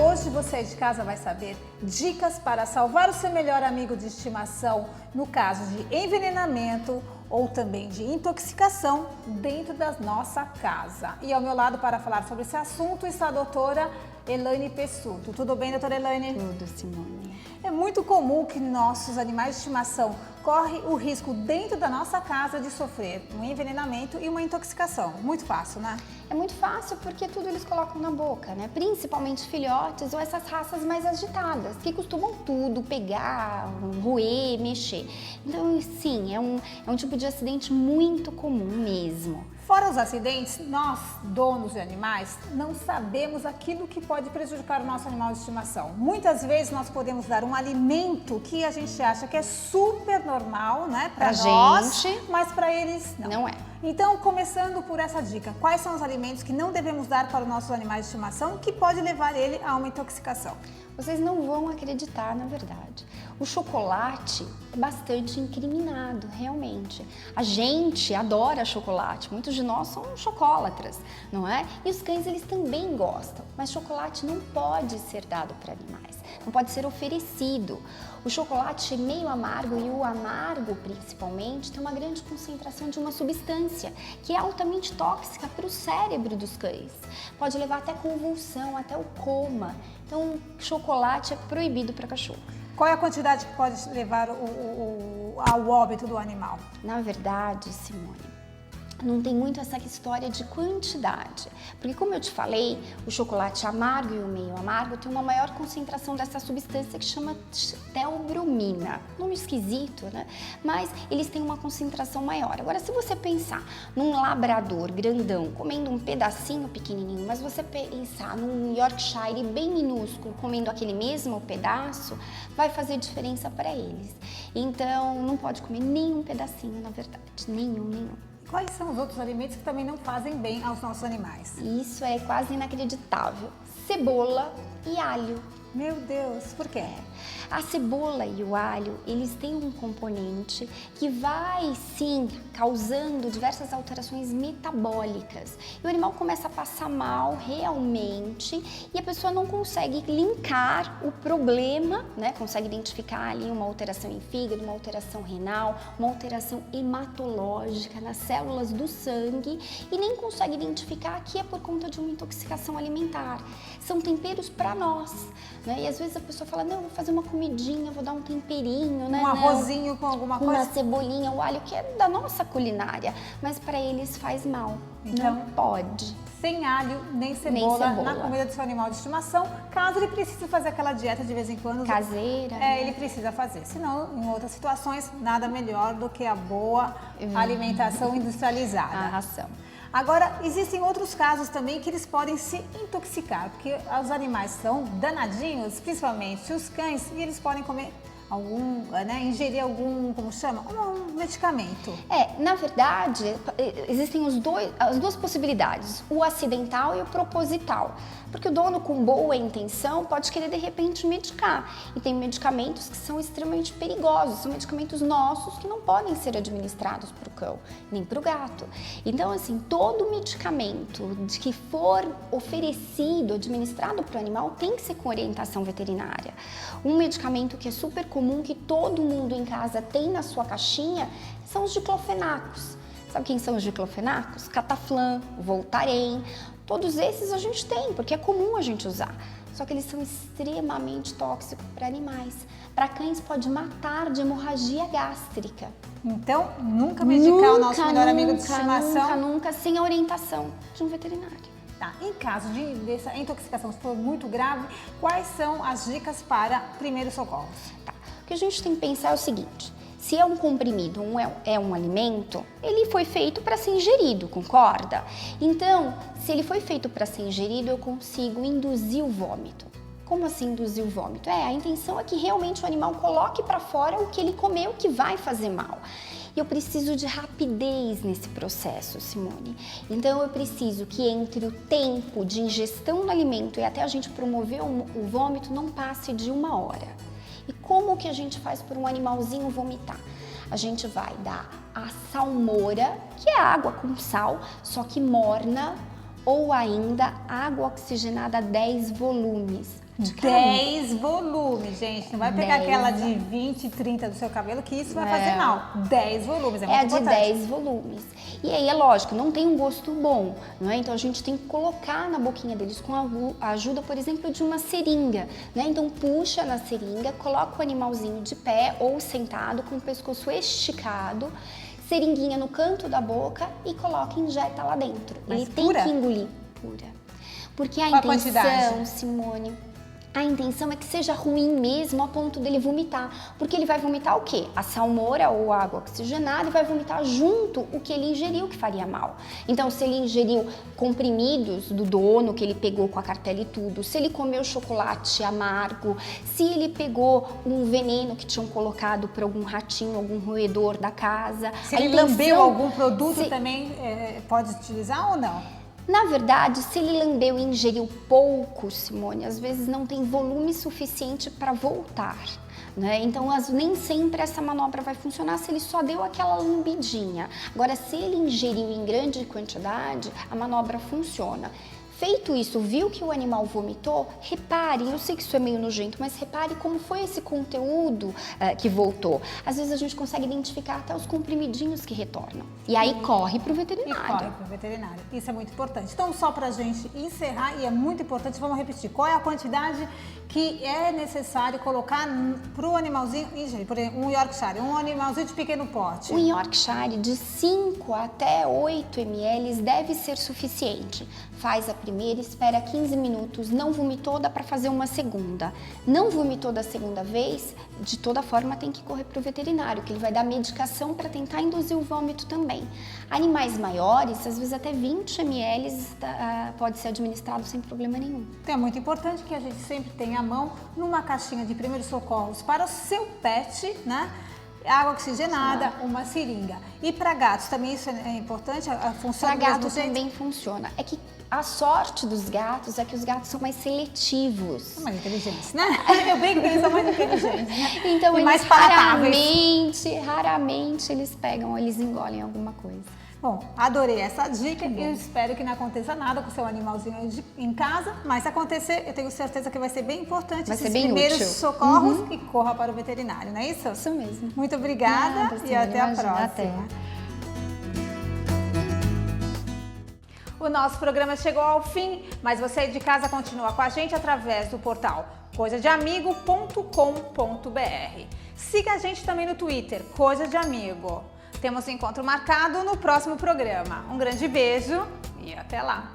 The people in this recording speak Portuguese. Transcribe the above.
Hoje você de casa vai saber dicas para salvar o seu melhor amigo de estimação no caso de envenenamento ou também de intoxicação dentro da nossa casa. E ao meu lado para falar sobre esse assunto está a doutora Elaine Pessuto. Tudo bem, doutora Elaine? Tudo, Simone. É muito comum que nossos animais de estimação correm o risco dentro da nossa casa de sofrer um envenenamento e uma intoxicação. Muito fácil, né? É muito fácil porque tudo eles colocam na boca, né? Principalmente filhotes ou essas raças mais agitadas, que costumam tudo pegar, roer, mexer. Então, sim, é um tipo de acidente muito comum mesmo. Fora os acidentes, nós, donos de animais, não sabemos aquilo que pode prejudicar o nosso animal de estimação. Muitas vezes nós podemos dar um alimento que a gente acha que é super normal, né, para nós, gente, mas para eles não. Não é. Então, começando por essa dica, quais são os alimentos que não devemos dar para os nossos animais de estimação que pode levar ele a uma intoxicação? Vocês não vão acreditar, na verdade. O chocolate é bastante incriminado, realmente. A gente adora chocolate, muitos de nós são chocolatras, não é? E os cães, eles também gostam, mas chocolate não pode ser dado para animais, não pode ser oferecido. O chocolate meio amargo e o amargo, principalmente, tem uma grande concentração de uma substância que é altamente tóxica para o cérebro dos cães. Pode levar até convulsão, até o coma. Então, chocolate é proibido para cachorro. Qual é a quantidade que pode levar ao óbito do animal? Na verdade, Simone, não tem muito essa história de quantidade, porque como eu te falei, o chocolate amargo e o meio amargo tem uma maior concentração dessa substância que chama teobromina. Nome esquisito, né? Mas eles têm uma concentração maior. Agora, se você pensar num labrador grandão comendo um pedacinho pequenininho, mas você pensar num Yorkshire bem minúsculo comendo aquele mesmo pedaço, vai fazer diferença para eles. Então, não pode comer nenhum pedacinho, na verdade, nenhum. Quais são os outros alimentos que também não fazem bem aos nossos animais? Isso é quase inacreditável. Cebola e alho. Meu Deus, por quê? A cebola e o alho, eles têm um componente que vai, sim, causando diversas alterações metabólicas. E o animal começa a passar mal realmente e a pessoa não consegue linkar o problema, né? Consegue identificar ali uma alteração em fígado, uma alteração renal, uma alteração hematológica nas células do sangue e nem consegue identificar que é por conta de uma intoxicação alimentar. São temperos para nós, né? E às vezes a pessoa fala, não, vou fazer uma comidinha, vou dar um temperinho, né? Um arrozinho com alguma coisa? Uma cebolinha, o alho, que é da nossa culinária, mas para eles faz mal. Então, não pode. Sem alho nem cebola na comida do seu animal de estimação, caso ele precise fazer aquela dieta de vez em quando. Caseira. Né? Ele precisa fazer. Senão, em outras situações, nada melhor do que a boa alimentação industrializada. A ração. Agora, existem outros casos também que eles podem se intoxicar, porque os animais são danadinhos, principalmente os cães, e eles podem comer ingerir algum, como chama? Um medicamento. Na verdade, existem as duas possibilidades, o acidental e o proposital. Porque o dono com boa intenção pode querer de repente medicar. E tem medicamentos que são extremamente perigosos, são medicamentos nossos que não podem ser administrados para o cão, nem para o gato. Então, assim, todo medicamento que for oferecido, administrado para o animal, tem que ser com orientação veterinária. Um medicamento que é super comum, que todo mundo em casa tem na sua caixinha, são os diclofenacos. Sabe quem são os diclofenacos? Cataflam, Voltaren, todos esses a gente tem, porque é comum a gente usar. Só que eles são extremamente tóxicos para animais. Para cães pode matar de hemorragia gástrica. Então, nunca medicar o nosso melhor amigo de estimação? Nunca, sem a orientação de um veterinário. Tá. Em caso dessa intoxicação, se for muito grave, quais são as dicas para primeiros socorros? Tá. O que a gente tem que pensar é o seguinte, se é um comprimido, é um alimento, ele foi feito para ser ingerido, concorda? Então, se ele foi feito para ser ingerido, eu consigo induzir o vômito. Como assim induzir o vômito? A intenção é que realmente o animal coloque para fora o que ele comeu que vai fazer mal. E eu preciso de rapidez nesse processo, Simone. Então eu preciso que entre o tempo de ingestão do alimento e até a gente promover o vômito não passe de 1 hora. E como que a gente faz para um animalzinho vomitar? A gente vai dar a salmoura, que é água com sal, só que morna, ou ainda água oxigenada 10 volumes. 10 volumes, gente. Não vai pegar 10, aquela de 20, 30 do seu cabelo, que isso vai fazer mal. 10 volumes, é muito É a de importante. 10 volumes. E aí é lógico, não tem um gosto bom, não é? Então a gente tem que colocar na boquinha deles com a ajuda, por exemplo, de uma seringa, né? Então puxa na seringa, coloca o animalzinho de pé ou sentado com o pescoço esticado, seringuinha no canto da boca e coloca e injeta lá dentro. Mas Ele pura? tem que engolir pura. Porque a Qual a intenção, quantidade? Simone, a intenção é que seja ruim mesmo a ponto dele vomitar. Porque ele vai vomitar o quê? A salmoura ou a água oxigenada e vai vomitar junto o que ele ingeriu que faria mal. Então, se ele ingeriu comprimidos do dono que ele pegou com a cartela e tudo, se ele comeu chocolate amargo, se ele pegou um veneno que tinham colocado por algum ratinho, algum roedor da casa. Se a ele intenção- lambeu algum produto se- também, pode utilizar ou não? Na verdade, se ele lambeu e ingeriu pouco, Simone, às vezes não tem volume suficiente para voltar, né? Então, nem sempre essa manobra vai funcionar se ele só deu aquela lambidinha. Agora, se ele ingeriu em grande quantidade, a manobra funciona. Feito isso, viu que o animal vomitou? Repare, eu sei que isso é meio nojento, mas repare como foi esse conteúdo que voltou. Às vezes a gente consegue identificar até os comprimidinhos que retornam. E aí corre para o E veterinário. corre para o veterinário. Isso é muito importante. Então, só para a gente encerrar, e é muito importante, vamos repetir. Qual é a quantidade que é necessário colocar para o animalzinho ingerir? Por exemplo, um Yorkshire, um animalzinho de pequeno porte. O Yorkshire de 5 até 8 ml deve ser suficiente. Faz a primeira, espera 15 minutos, não vomitou, dá para fazer uma segunda. Não vomitou da segunda vez, de toda forma tem que correr para o veterinário, que ele vai dar medicação para tentar induzir o vômito também. Animais maiores, às vezes até 20 ml pode ser administrado sem problema nenhum. Então é muito importante que a gente sempre tenha à mão numa caixinha de primeiros socorros para o seu pet, né? Água oxigenada, uma seringa. E para gatos também isso é importante? Funciona Para do mesmo gato jeito? também funciona. É que a sorte dos gatos é que os gatos são mais seletivos. São mais inteligentes, né? Eu brinco que eles são mais inteligentes, né? Então E eles mais palatáveis. raramente eles pegam, eles engolem alguma coisa. Bom, adorei essa dica e eu espero que não aconteça nada com o seu animalzinho em casa, mas se acontecer, eu tenho certeza que vai ser bem importante Vai esses ser bem primeiros útil. socorros e corra para o veterinário, não é isso? Isso mesmo. Muito obrigada Nada, e Simone, até a imagina, próxima. até. O nosso programa chegou ao fim, mas você de casa continua com a gente através do portal coisadeamigo.com.br. Siga a gente também no Twitter, Coisa de Amigo. Temos um encontro marcado no próximo programa. Um grande beijo e até lá!